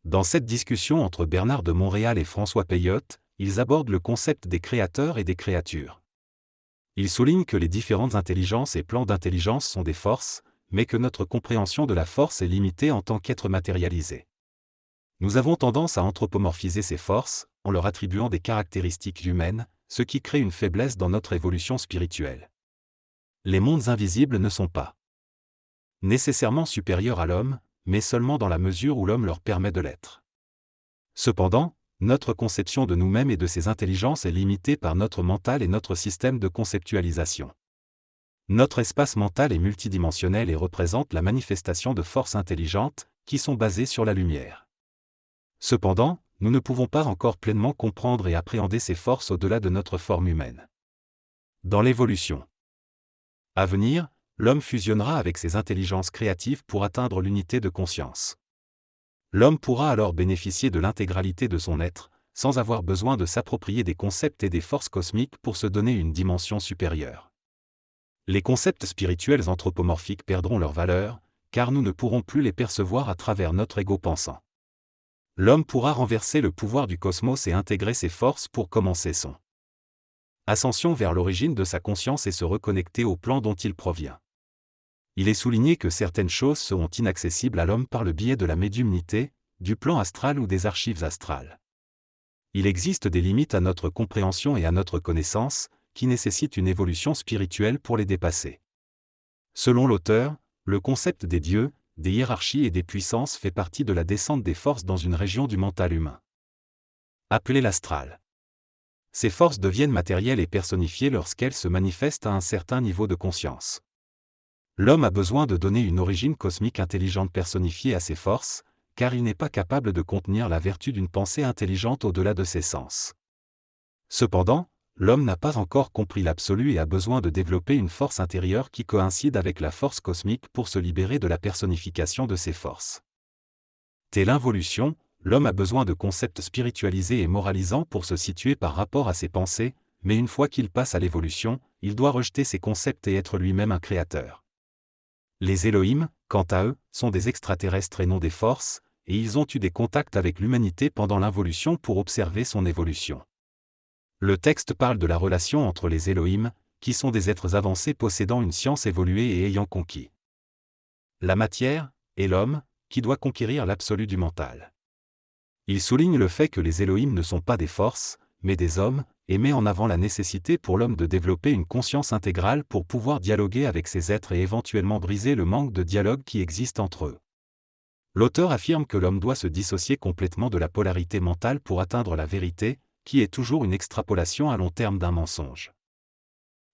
Dans cette discussion entre Bernard de Montréal et François Peyotte, ils abordent le concept des créateurs et des créatures. Ils soulignent que les différentes intelligences et plans d'intelligence sont des forces, mais que notre compréhension de la force est limitée en tant qu'être matérialisé. Nous avons tendance à anthropomorphiser ces forces, en leur attribuant des caractéristiques humaines, ce qui crée une faiblesse dans notre évolution spirituelle. Les mondes invisibles ne sont pas nécessairement supérieurs à l'homme, mais seulement dans la mesure où l'homme leur permet de l'être. Cependant, notre conception de nous-mêmes et de ces intelligences est limitée par notre mental et notre système de conceptualisation. Notre espace mental est multidimensionnel et représente la manifestation de forces intelligentes, qui sont basées sur la lumière. Cependant, nous ne pouvons pas encore pleinement comprendre et appréhender ces forces au-delà de notre forme humaine. Dans l'évolution à venir, l'homme fusionnera avec ses intelligences créatives pour atteindre l'unité de conscience. L'homme pourra alors bénéficier de l'intégralité de son être, sans avoir besoin de s'approprier des concepts et des forces cosmiques pour se donner une dimension supérieure. Les concepts spirituels anthropomorphiques perdront leur valeur, car nous ne pourrons plus les percevoir à travers notre ego pensant. L'homme pourra renverser le pouvoir du cosmos et intégrer ses forces pour commencer son ascension vers l'origine de sa conscience et se reconnecter au plan dont il provient. Il est souligné que certaines choses seront inaccessibles à l'homme par le biais de la médiumnité, du plan astral ou des archives astrales. Il existe des limites à notre compréhension et à notre connaissance, qui nécessitent une évolution spirituelle pour les dépasser. Selon l'auteur, le concept des dieux, des hiérarchies et des puissances fait partie de la descente des forces dans une région du mental humain, appelée l'astral. Ces forces deviennent matérielles et personnifiées lorsqu'elles se manifestent à un certain niveau de conscience. L'homme a besoin de donner une origine cosmique intelligente personnifiée à ses forces, car il n'est pas capable de contenir la vertu d'une pensée intelligente au-delà de ses sens. Cependant, l'homme n'a pas encore compris l'absolu et a besoin de développer une force intérieure qui coïncide avec la force cosmique pour se libérer de la personnification de ses forces. Telle l'involution, l'homme a besoin de concepts spiritualisés et moralisants pour se situer par rapport à ses pensées, mais une fois qu'il passe à l'évolution, il doit rejeter ces concepts et être lui-même un créateur. Les Elohim, quant à eux, sont des extraterrestres et non des forces, et ils ont eu des contacts avec l'humanité pendant l'involution pour observer son évolution. Le texte parle de la relation entre les Elohim, qui sont des êtres avancés possédant une science évoluée et ayant conquis la matière, et l'homme, qui doit conquérir l'absolu du mental. Il souligne le fait que les Elohim ne sont pas des forces, mais des hommes, et met en avant la nécessité pour l'homme de développer une conscience intégrale pour pouvoir dialoguer avec ces êtres et éventuellement briser le manque de dialogue qui existe entre eux. L'auteur affirme que l'homme doit se dissocier complètement de la polarité mentale pour atteindre la vérité, qui est toujours une extrapolation à long terme d'un mensonge.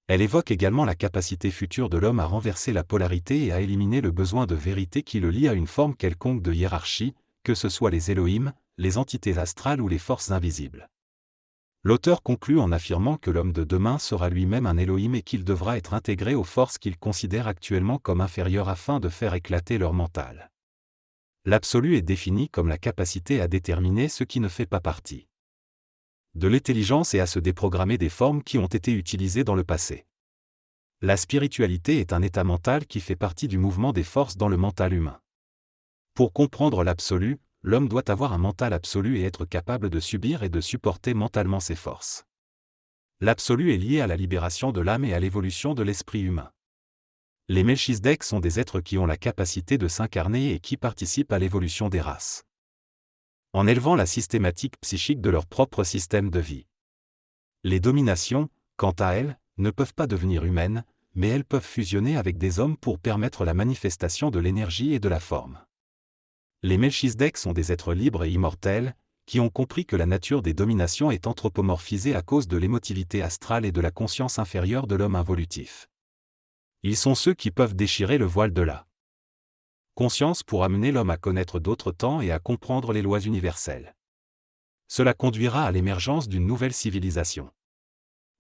Elle évoque également la capacité future de l'homme à renverser la polarité et à éliminer le besoin de vérité qui le lie à une forme quelconque de hiérarchie, que ce soit les Elohim, les entités astrales ou les forces invisibles. L'auteur conclut en affirmant que l'homme de demain sera lui-même un Elohim et qu'il devra être intégré aux forces qu'il considère actuellement comme inférieures afin de faire éclater leur mental. L'absolu est défini comme la capacité à déterminer ce qui ne fait pas partie de l'intelligence et à se déprogrammer des formes qui ont été utilisées dans le passé. La spiritualité est un état mental qui fait partie du mouvement des forces dans le mental humain. Pour comprendre l'absolu, l'homme doit avoir un mental absolu et être capable de subir et de supporter mentalement ses forces. L'absolu est lié à la libération de l'âme et à l'évolution de l'esprit humain. Les Melchizedek sont des êtres qui ont la capacité de s'incarner et qui participent à l'évolution des races, en élevant la systématique psychique de leur propre système de vie. Les dominations, quant à elles, ne peuvent pas devenir humaines, mais elles peuvent fusionner avec des hommes pour permettre la manifestation de l'énergie et de la forme. Les Melchizedek sont des êtres libres et immortels, qui ont compris que la nature des dominations est anthropomorphisée à cause de l'émotivité astrale et de la conscience inférieure de l'homme involutif. Ils sont ceux qui peuvent déchirer le voile de la conscience pour amener l'homme à connaître d'autres temps et à comprendre les lois universelles. Cela conduira à l'émergence d'une nouvelle civilisation.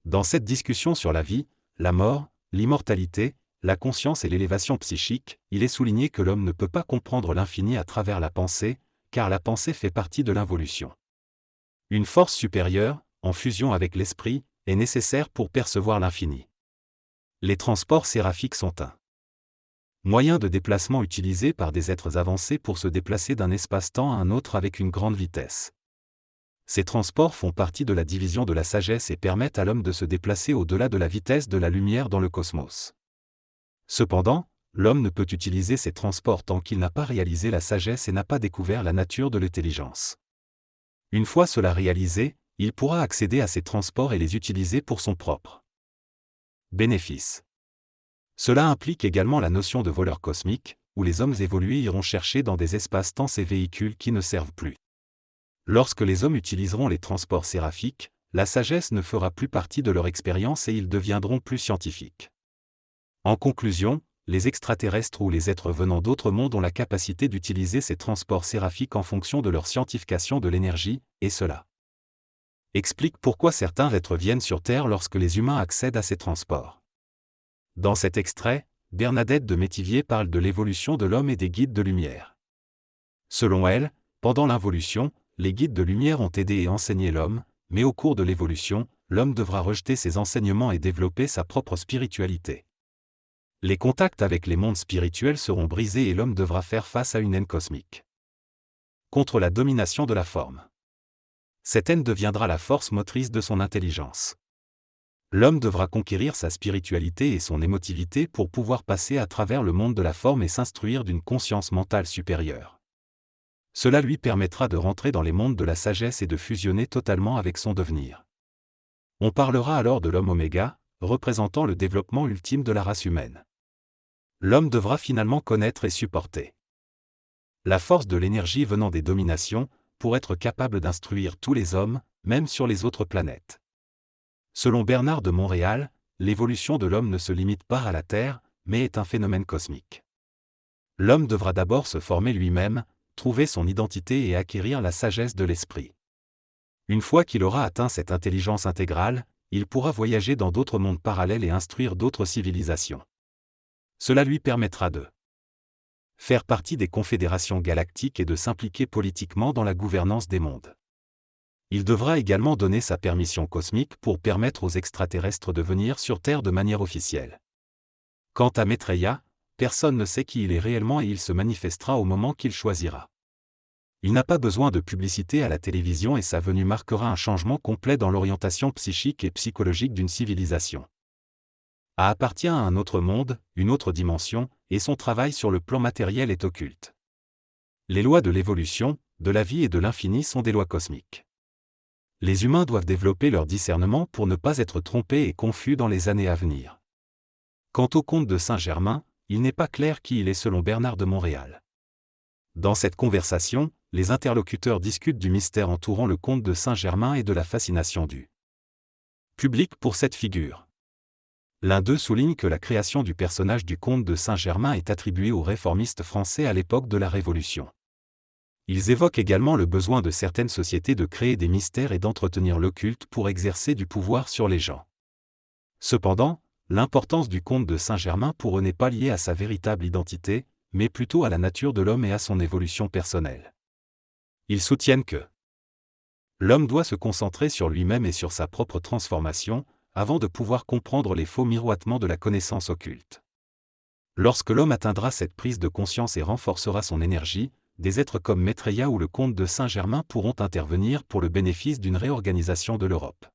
Dans cette discussion sur la vie, la mort, l'immortalité, la conscience et l'élévation psychique, il est souligné que l'homme ne peut pas comprendre l'infini à travers la pensée, car la pensée fait partie de l'involution. Une force supérieure, en fusion avec l'esprit, est nécessaire pour percevoir l'infini. Les transports séraphiques sont un Moyen de déplacement utilisé par des êtres avancés pour se déplacer d'un espace-temps à un autre avec une grande vitesse. Ces transports font partie de la division de la sagesse et permettent à l'homme de se déplacer au-delà de la vitesse de la lumière dans le cosmos. Cependant, l'homme ne peut utiliser ces transports tant qu'il n'a pas réalisé la sagesse et n'a pas découvert la nature de l'intelligence. Une fois cela réalisé, il pourra accéder à ces transports et les utiliser pour son propre bénéfice. Cela implique également la notion de voleur cosmique, où les hommes évolués iront chercher dans des espaces-temps ces véhicules qui ne servent plus. Lorsque les hommes utiliseront les transports séraphiques, la sagesse ne fera plus partie de leur expérience et ils deviendront plus scientifiques. En conclusion, les extraterrestres ou les êtres venant d'autres mondes ont la capacité d'utiliser ces transports séraphiques en fonction de leur scientification de l'énergie, et cela explique pourquoi certains êtres viennent sur Terre lorsque les humains accèdent à ces transports. Dans cet extrait, Bernadette de Métivier parle de l'évolution de l'homme et des guides de lumière. Selon elle, pendant l'involution, les guides de lumière ont aidé et enseigné l'homme, mais au cours de l'évolution, l'homme devra rejeter ces enseignements et développer sa propre spiritualité. Les contacts avec les mondes spirituels seront brisés et l'homme devra faire face à une haine cosmique. Contre la domination de la forme. Cette haine deviendra la force motrice de son intelligence. L'homme devra conquérir sa spiritualité et son émotivité pour pouvoir passer à travers le monde de la forme et s'instruire d'une conscience mentale supérieure. Cela lui permettra de rentrer dans les mondes de la sagesse et de fusionner totalement avec son devenir. On parlera alors de l'homme oméga, représentant le développement ultime de la race humaine. L'homme devra finalement connaître et supporter la force de l'énergie venant des dominations, pour être capable d'instruire tous les hommes, même sur les autres planètes. Selon Bernard de Montréal, l'évolution de l'homme ne se limite pas à la Terre, mais est un phénomène cosmique. L'homme devra d'abord se former lui-même, trouver son identité et acquérir la sagesse de l'esprit. Une fois qu'il aura atteint cette intelligence intégrale, il pourra voyager dans d'autres mondes parallèles et instruire d'autres civilisations. Cela lui permettra de faire partie des confédérations galactiques et de s'impliquer politiquement dans la gouvernance des mondes. Il devra également donner sa permission cosmique pour permettre aux extraterrestres de venir sur Terre de manière officielle. Quant à Maitreya, personne ne sait qui il est réellement et il se manifestera au moment qu'il choisira. Il n'a pas besoin de publicité à la télévision et sa venue marquera un changement complet dans l'orientation psychique et psychologique d'une civilisation. Appartient à un autre monde, une autre dimension, et son travail sur le plan matériel est occulte. Les lois de l'évolution, de la vie et de l'infini sont des lois cosmiques. Les humains doivent développer leur discernement pour ne pas être trompés et confus dans les années à venir. Quant au comte de Saint-Germain, il n'est pas clair qui il est selon Bernard de Montréal. Dans cette conversation, les interlocuteurs discutent du mystère entourant le comte de Saint-Germain et de la fascination du public pour cette figure. L'un d'eux souligne que la création du personnage du comte de Saint-Germain est attribuée aux réformistes français à l'époque de la Révolution. Ils évoquent également le besoin de certaines sociétés de créer des mystères et d'entretenir l'occulte pour exercer du pouvoir sur les gens. Cependant, l'importance du comte de Saint-Germain pour eux n'est pas liée à sa véritable identité, mais plutôt à la nature de l'homme et à son évolution personnelle. Ils soutiennent que l'homme doit se concentrer sur lui-même et sur sa propre transformation, avant de pouvoir comprendre les faux miroitements de la connaissance occulte. Lorsque l'homme atteindra cette prise de conscience et renforcera son énergie, des êtres comme Maitreya ou le comte de Saint-Germain pourront intervenir pour le bénéfice d'une réorganisation de l'Europe.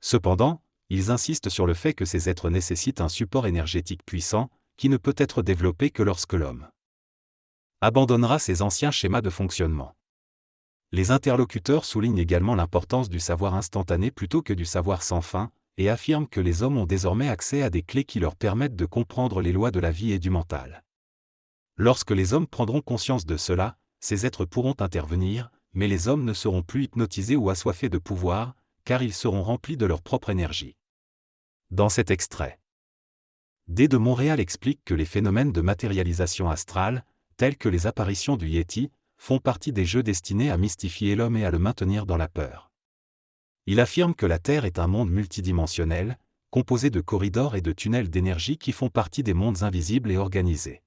Cependant, ils insistent sur le fait que ces êtres nécessitent un support énergétique puissant, qui ne peut être développé que lorsque l'homme abandonnera ses anciens schémas de fonctionnement. Les interlocuteurs soulignent également l'importance du savoir instantané plutôt que du savoir sans fin, et affirment que les hommes ont désormais accès à des clés qui leur permettent de comprendre les lois de la vie et du mental. Lorsque les hommes prendront conscience de cela, ces êtres pourront intervenir, mais les hommes ne seront plus hypnotisés ou assoiffés de pouvoir, car ils seront remplis de leur propre énergie. Dans cet extrait, D. de Montréal explique que les phénomènes de matérialisation astrale, tels que les apparitions du Yéti, font partie des jeux destinés à mystifier l'homme et à le maintenir dans la peur. Il affirme que la Terre est un monde multidimensionnel, composé de corridors et de tunnels d'énergie qui font partie des mondes invisibles et organisés.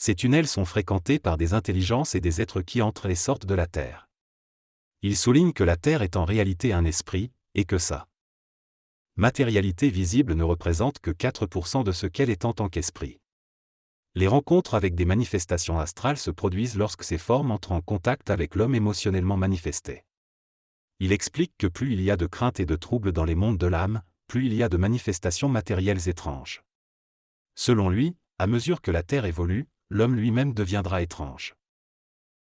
Ces tunnels sont fréquentés par des intelligences et des êtres qui entrent et sortent de la Terre. Il souligne que la Terre est en réalité un esprit, et que sa matérialité visible ne représente que 4% de ce qu'elle est en tant qu'esprit. Les rencontres avec des manifestations astrales se produisent lorsque ces formes entrent en contact avec l'homme émotionnellement manifesté. Il explique que plus il y a de craintes et de troubles dans les mondes de l'âme, plus il y a de manifestations matérielles étranges. Selon lui, à mesure que la Terre évolue, l'homme lui-même deviendra étrange.